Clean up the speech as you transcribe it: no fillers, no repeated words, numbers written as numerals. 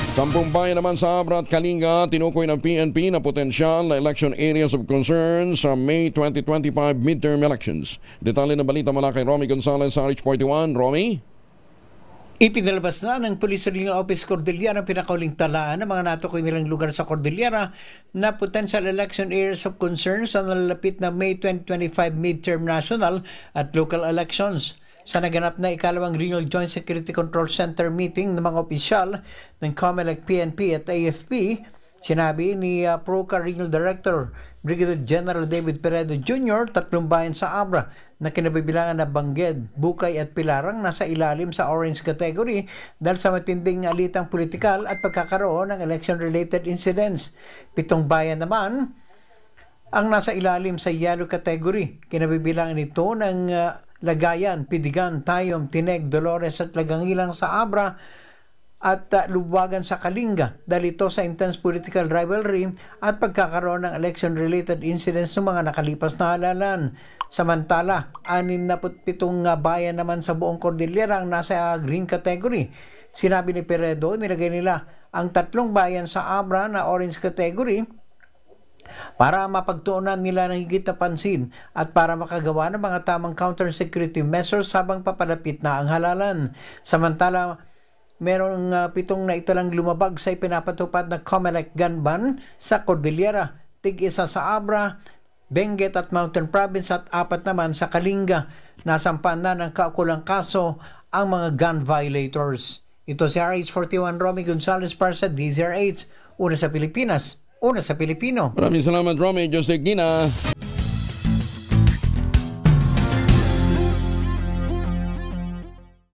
Sampung bayan naman sa Abra at Kalinga, tinukoy ng PNP na potensyal na election areas of concern sa May 2025 midterm elections. Detalye ng balita mula kay Romy Gonzalez sa RH41. Romy? Ipinalabas na ng Police Regional Office Cordillera ang pinakauling talaan ng mga natukoy nilang lugar sa Cordillera na potential election areas of concern sa nalalapit na May 2025 midterm national at local elections. Sa naganap na ikalawang Regional Joint Security Control Center meeting ng mga opisyal ng COMELEC, PNP at AFP, sinabi ni PROCA Regional Director Brigadier General David Peredo Jr., 3 bayan sa Abra na kinabibilangan na Bangged, Bukay at Pilarang nasa ilalim sa orange category dahil sa matinding alitang politikal at pagkakaroon ng election-related incidents. 7 bayan naman ang nasa ilalim sa yellow category. Kinabibilangan ito ng Lagayan, Pidigan, Tayom, Tineg, Dolores at Lagangilang sa Abra at Lubuagan sa Kalinga dahil ito sa intense political rivalry at pagkakaroon ng election-related incidents ng mga nakalipas na halalan. Samantala, 67 bayan naman sa buong Cordillera ang nasa green category. Sinabi ni Peredo, nilagay nila ang 3 bayan sa Abra na orange category para mapagtuunan nila ng higit na pansin at para makagawa ng mga tamang counter-security measures habang papalapit na ang halalan. Samantala, merong 7 na italang lumabag sa ipinapatupad na COMELEC gun ban sa Cordillera, 1 sa Abra, Benguet at Mountain Province at 4 naman sa Kalinga. Nasampan na ng kaukulang kaso ang mga gun violators. Ito si RH41 Romy Gonzalez para sa DZRH, una sa Pilipinas, una sa Pilipino. Maraming salamat, Romy. Jose Gina.